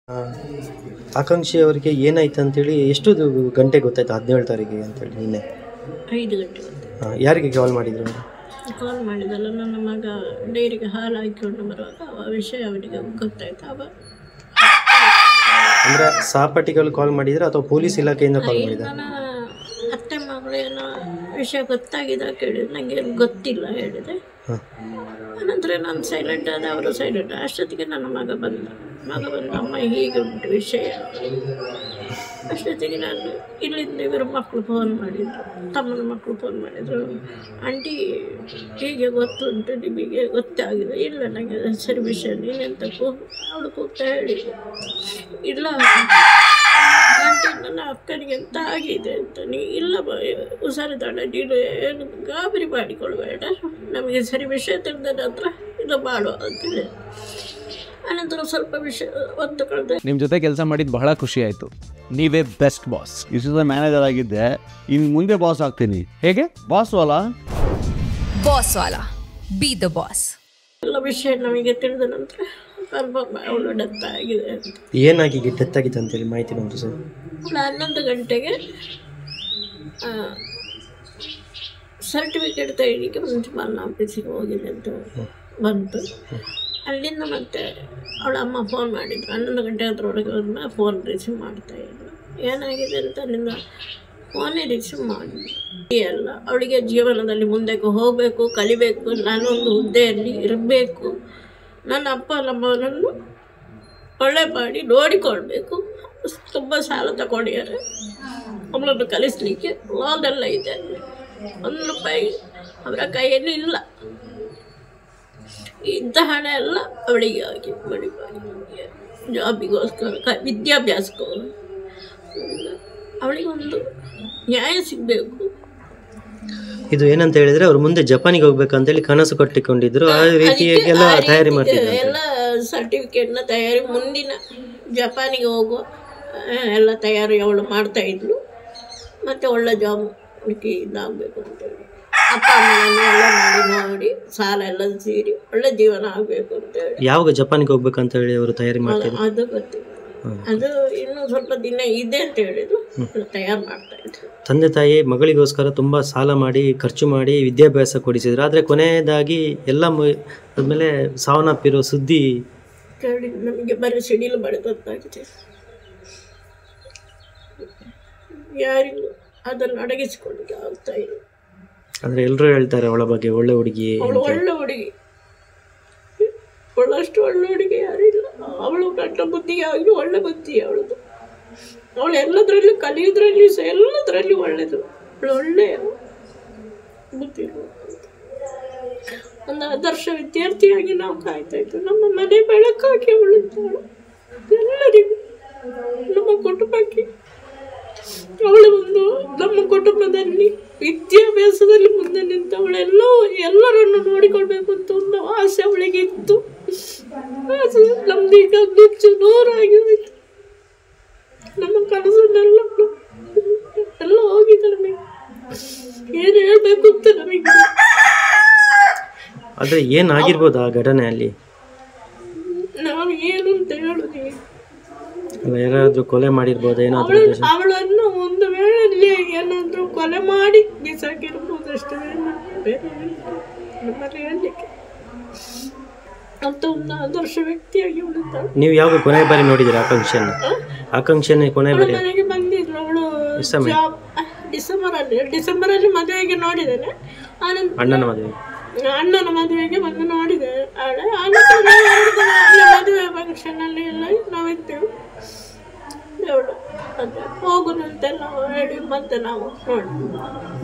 ಆ, ಆಕಾಂಕ್ಷಿ ಅವರಿಗೆ ಏನಾಯ್ತು ಅಂತೇಳಿ ಎಷ್ಟು ಗಂಟೆ ಗೊತ್ತಾಯ್ತು 17 ತಾರೀಕಿಗೆ ಅಂತೇಳಿ ನಿನ್ನೆ 5 ಗಂಟೆ ಗೊತ್ತಾಯ್ತು. ಯಾರಿಗೆ ಕಾಲ್ ಮಾಡಿದ್ರು ಕಾಲ್ ಮಾಡಿದಲ್ಲ ನನ್ನ ಮಗ ಡೈರಿಗೆ ಹಾಲು ಹಾಕಿಕೊಂಡು ಬರುವಾಗ ಆ ವಿಷಯ ಅವನಿಗೆ ಗೊತ್ತಾಯ್ತು. ಅವ ಅಂದರೆ ಸಹಪಾಠಿಗಳು ಕಾಲ್ ಮಾಡಿದ್ರೆ ಅಥವಾ ಪೊಲೀಸ್ ಇಲಾಖೆಯಿಂದ ಕಾಲ್ ಮಾಡಿದ್ರೆ? ನನ್ನ ಅತ್ತೆ ಮಗಳು ಏನೋ ವಿಷಯ ಗೊತ್ತಾಗಿದೆ ಕೇಳಿದ್ರು, ನನಗೆ ಗೊತ್ತಿಲ್ಲ ಹೇಳಿದೆ. ಆನಂತರ ನಾನು ಸೈಲೆಂಟ್ ಆದ, ಅವರು ಸೈಲೆಂಟ್. ಅಷ್ಟೊತ್ತಿಗೆ ನನ್ನ ಮಗ ಬಂದ ಅಮ್ಮ ಹೀಗೆ ಉಂಟು ವಿಷಯ. ಅಷ್ಟೊತ್ತಿಗೆ ನಾನು ಇಲ್ಲಿಂದ ಇವರು ಮಕ್ಕಳು ಫೋನ್ ಮಾಡಿದರು, ತಮ್ಮನ ಮಕ್ಕಳು ಫೋನ್ ಮಾಡಿದರು, ಆಂಟಿ ಹೀಗೆ ಗೊತ್ತುಂಟು, ನಿಮಗೆ ಗೊತ್ತಾಗಿದೆ? ಇಲ್ಲ ನನಗೆ ಸರಿ ವಿಷಯ, ನೀನೆಂತ ಅವಳು ಕೂಗ್ತಾ ಹೇಳಿದ್ದೆ. ಇಲ್ಲ ಆಂಟಿ ನನ್ನ ಅಕ್ಕನಿಗೆ ಎಂತ ಆಗಿದೆ ಅಂತ. ಇಲ್ಲ ಹುಷಾರಿದ್ದಾಳೆ, ನೀನು ಏನು ಗಾಬರಿ ಮಾಡಿಕೊಳ್ಬೇಡ, ನಮಗೆ ಸರಿ ವಿಷಯ ತಿಳಿದ ನಂತರ ಇದು ಮಾಡುವ ಅಂತೇಳಿ. ಅನಂತರ ಸ್ವಲ್ಪ ವಿಷಯ ಒಂದು ಕಳೆದ. ನಿಮ್ಮ ಜೊತೆ ಕೆಲಸ ಮಾಡಿದ್ದು ಬಹಳ ಖುಷಿ ಆಯಿತು. ನೀವೇ ಬೆಸ್ಟ್ ಬಾಸ್. ಇಷ್ಟು ಮ್ಯಾನೇಜರ್ ಆಗಿದ್ದೆ, ಇನ್ನು ಮುಂದೆ ಬಾಸ್ ಆಗ್ತೀನಿ. ಹೇಗೆ boss Vala B the boss. ಎಲ್ಲ ವಿಷಯ ನಮಗೆ ತಿಳಿದ ನಂತರ ಕನ್ಫರ್ಮ್ ಅವಳು ಡೆತ್ ಆಗಿದೆ ಅಂತ. ಏನಾಗಿ ಡೆತ್ ಆಗಿತ್ತು ಅಂತೇಳಿ ಮಾಹಿತಿ ಬಂತು ಸರ್? ಅವಳು 11 ಗಂಟೆಗೆ ಸರ್ಟಿಫಿಕೇಟ್ ತೆಗಿಲಿಕ್ಕೆ ಮುನ್ಸಿಪಾಲ್ ಆಫೀಸಿಗೆ ಹೋಗಿದೆ ಅಂತ ಬಂತು. ಅಲ್ಲಿಂದ ಮತ್ತೆ ಅವಳ ಅಮ್ಮ ಫೋನ್ ಮಾಡಿದ್ರು. 11 ಗಂಟೆ ಅದರೊಳಗೆ ಹೋದ್ಮೇಲೆ ಫೋನ್ ರಿಸೀವ್ ಮಾಡ್ತಾಯಿದ್ರು. ಏನಾಗಿದೆ ಅಂತ ಅಲ್ಲಿಂದ ಫೋನೇ ರಿಸೀವ್ ಮಾಡಿದ್ರು. ಎಲ್ಲ ಅವಳಿಗೆ ಜೀವನದಲ್ಲಿ ಮುಂದಕ್ಕೆ ಹೋಗಬೇಕು, ಕಲಿಬೇಕು, ನಾನೊಂದು ಹುದ್ದೆಯಲ್ಲಿ ಇರಬೇಕು, ನನ್ನ ಅಪ್ಪ ನಮ್ಮನನ್ನು ಒಳ್ಳೆ ಮಾಡಿ ನೋಡಿಕೊಳ್ಬೇಕು. ತುಂಬ ಸಾಲ ತಗೊಂಡಿದ್ದಾರೆ ಅವಳನ್ನು ಕಲಿಸಲಿಕ್ಕೆ. ಲೋನ್ ಎಲ್ಲ ಇದೆ, 1 ರೂಪಾಯಿ ಅವರ ಕೈಯಲ್ಲಿ ಇಲ್ಲ. ಇಂಥ ಹಣ ಎಲ್ಲ ಅವಳಿಗೆ ಆಗಿ ಮಾಡಿ ಜಾಬಿಗೋಸ್ಕರ, ವಿದ್ಯಾಭ್ಯಾಸಕ್ಕೂ ಅವಳಿಗೆ ಒಂದು ನ್ಯಾಯ ಸಿಗಬೇಕು. ಇದು ಏನಂತ ಹೇಳಿದ್ರೆ ಅವ್ರು ಮುಂದೆ ಜಪಾನಿಗೆ ಹೋಗ್ಬೇಕಂತೇಳಿ ಕನಸು ಕಟ್ಟಿಕೊಂಡಿದ್ರು. ಆ ರೀತಿಯಾಗೆಲ್ಲ ತಯಾರಿ ಮಾಡ್ತಿದ್ರು. ಎಲ್ಲ ಸರ್ಟಿಫಿಕೇಟ್ನ ತಯಾರಿ, ಮುಂದಿನ ಜಪಾನಿಗೆ ಹೋಗುವ ಎಲ್ಲ ತಯಾರಿ ಅವಳು ಮಾಡ್ತಾಯಿದ್ಲು. ಮತ್ತು ಒಳ್ಳೆ ಜಾಬ್ ಇದಾಗಬೇಕು ಅಂತೇಳಿ ಅಪ್ಪ ಅಮ್ಮನನ್ನು ಎಲ್ಲ ನೋಡಿ ಸಾಲ ಎಲ್ಲ ಸೇರಿ ಒಳ್ಳೆ ಜೀವನ ಆಗಬೇಕು ಅಂತೇಳಿ. ಯಾವಾಗ ಜಪಾನಿಗೆ ಹೋಗ್ಬೇಕಂತ ಹೇಳಿ ಅವರು ತಯಾರಿ ಮಾಡ್ತಿದ್ರು? ಅದು ಗೊತ್ತಿಲ್ಲ, ಅದು ಇನ್ನೂ ಸ್ವಲ್ಪ ದಿನ ಇದೆ ಅಂತ ಹೇಳಿದ್ರು, ತಯಾರು ಮಾಡ್ತಾ ಇದ್ರು. ತಂದೆ ತಾಯಿ ಮಗಳಿಗೋಸ್ಕರ ತುಂಬ ಸಾಲ ಮಾಡಿ ಖರ್ಚು ಮಾಡಿ ವಿದ್ಯಾಭ್ಯಾಸ ಕೊಡಿಸಿದ್ರು. ಆದರೆ ಕೊನೆಯದಾಗಿ ಎಲ್ಲ ಆದಮೇಲೆ ಸಾವನ್ನಪ್ಪಿರೋ ಸುದ್ದಿ ಕೇಳಿ ನಮಗೆ ಬರೀ ಸಿಡಿಲು ಬಡಿದಂತಾಗಿದೆ. ಯಾರಿಗೂ ಅದನ್ನು ಅಡಗಿಸಿಕೊಳ್ಳಿಕ್ಕೆ ಆಗ್ತಾ ಇಲ್ಲ. ಅಂದರೆ ಎಲ್ಲರೂ ಹೇಳ್ತಾರೆ ಅವಳ ಬಗ್ಗೆ ಒಳ್ಳೆ ಹುಡುಗಿ, ಅವಳು ಒಳ್ಳೆ ಹುಡುಗಿ, ಅವಳಷ್ಟು ಒಳ್ಳೆ ಹುಡುಗಿ ಯಾರಿಲ್ಲ. ಅವಳು ಕಟ್ಟ ಬುದ್ಧಿಗೆ ಆಗಲಿ ಒಳ್ಳೆ ಬುದ್ಧಿ ಅವಳದು. ಅವಳು ಎಲ್ಲದರಲ್ಲೂ ಕಲಿಯೋದ್ರಲ್ಲಿ ಸಹ ಎಲ್ಲದರಲ್ಲಿ ಒಳ್ಳೆಯದು. ಅವಳು ಒಳ್ಳೆಯ ಬುದ್ಧಿ, ಒಂದು ಆದರ್ಶ ವಿದ್ಯಾರ್ಥಿಯಾಗಿ ನಾವು ಕಾಯ್ತಾ ಇದ್ವಿ. ನಮ್ಮ ಮನೆ ಬೆಳಕಾಗಿ ಅವಳು ಎಲ್ಲರಿಗೂ, ನಮ್ಮ ಕುಟುಂಬಕ್ಕೆ ಅವಳು ಒಂದು, ನಮ್ಮ ಕುಟುಂಬದಲ್ಲಿ ವಿದ್ಯಾಭ್ಯಾಸದಲ್ಲಿ ಮುಂದೆ ನಿಂತವಳು ಎಲ್ಲರನ್ನು ನೋಡಿಕೊಳ್ಬೇಕು ಅಂತ ಒಂದು ಆಸೆ ಅವಳಿಗೆ ಇತ್ತು. ಆಸೆ ನಮ್ದೀಗ ನುಚ್ಚು ನೂರಾಗಿ ಹೋಯ್ತು. ನಮ್ಮ ಕನಸನ್ನೆಲ್ಲ ಎಲ್ಲ ಹೋಗಿದೆ. ನಮಗೆ ಏನು ಹೇಳ್ಬೇಕು ಅಂತ ನಮಗೆ. ಆದರೆ ಏನಾಗಿರ್ಬೋದು ಆ ಘಟನೆಯಲ್ಲಿ? ನಾವು ಏನು ಅಂತ ಹೇಳುದು, ಯಾರಾದರೂ ಕೊಲೆ ಮಾಡಿರ್ಬೋದು ಏನಾದರೂ? ಅವಳನ್ನು ಒಂದು ವೇಳೆ ಏನಾದರೂ ಕೊಲೆ ಮಾಡಿ ಬಿಸಾಕಿರ್ಬೋದು ಅಷ್ಟೇ, ಬೇರೆ ನಮ್ಮಲ್ಲಿ ಹೇಳಲಿಕ್ಕೆ. ಅಂತ ಒಂದು ಆದರ್ಶ ವ್ಯಕ್ತಿಯಾಗಿ ಉಳಿತಾಳೆ. ನೀವು ಯಾವಾಗ ಕೊನೆ ಬಾರಿ ನೋಡಿದ್ದೀರಾ ಆಕಾಂಕ್ಷೆಯನ್ನು ಕೊನೆ ಬಾರಿ? ಮನೆಗೆ ಬಂದಿದ್ರು ಅವಳು ಡಿಸೆಂಬರಲ್ಲಿ ಮದುವೆಗೆ ನೋಡಿದ್ದೇನೆ. ಅಣ್ಣನ ಮದುವೆಗೆ ಬಂದು ನೋಡಿದೆ. ಮದುವೆ ಫಂಕ್ಷನಲ್ಲಿ ಎಲ್ಲ ನಾವಿದ್ದೆವು. ಹೋಗುದಂತೆಲ್ಲ ಹೇಳಿ ಮತ್ತೆ ನಾವು ನೋಡಿ.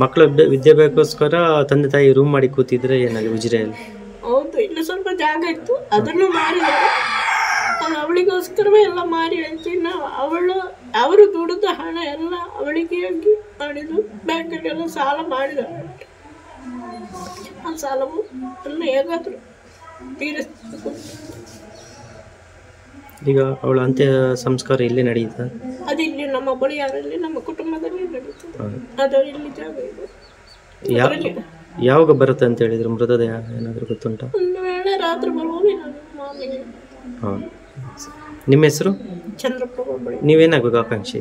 ಮಕ್ಕಳ ವಿದ್ಯಾಭ್ಯಾಸಕ್ಕೋಸ್ಕರ ತಂದೆ ತಾಯಿ ರೂಮ್ ಮಾಡಿ ಕೂತಿದ್ರೆ ಏನಾಗಿ ಉಜಿರೆಯಲ್ಲಿ? ಹೌದು, ಇಲ್ಲಿ ಸ್ವಲ್ಪ ಜಾಗ ಇತ್ತು, ಅದನ್ನು ಮಾರಿದ್ದಾರೆ. ಅವಳಿಗೋಸ್ಕರವೇ ಎಲ್ಲ ಮಾರಿ ಆಯ್ತು. ಇನ್ನು ಅವರು ದುಡಿದ ಹಣ ಎಲ್ಲ ಅವಳಿಗೆ ಆಗಿ ಮಾಡಿದ್ರು. ಬ್ಯಾಂಕಲ್ಲೆಲ್ಲ ಸಾಲ ಮಾಡಿದ್ದಾರೆ. ಆ ಸಾಲವು ಎಲ್ಲ ಹೇಗಾದರೂ ತೀರಿಸಬೇಕು. ಈಗ ಅವಳ ಅಂತ್ಯ ಸಂಸ್ಕಾರ ಇಲ್ಲಿ ನಡೆಯುತ್ತಾ? ಅದು ಇಲ್ಲಿ ನಮ್ಮ ಬಳಿಯಾರಲ್ಲಿ ನಮ್ಮ ಕುಟುಂಬದಲ್ಲಿ ನಡೀತದೆ. ಅದು ಇಲ್ಲಿ ಜಾಗ ಇದೆ. ಯಾವಾಗ ಬರುತ್ತೆ ಅಂತ ಹೇಳಿದ್ರು ಮೃತದೇಹ? ಏನಾದರೂ ಗೊತ್ತುಂಟಾ? ಒಂದು ವೇಳೆ ರಾತ್ರಿ ಬರುವಾಗ ನಾನು ಮಾಮಿಗೆ. ಹಾಂ ನಿಮ್ಮ ಹೆಸರು? ಚಂದ್ರಪ್ಪ ಹೋಬಳಿ. ನೀವೇನಾಗಬೇಕು ಆಕಾಂಕ್ಷಿ?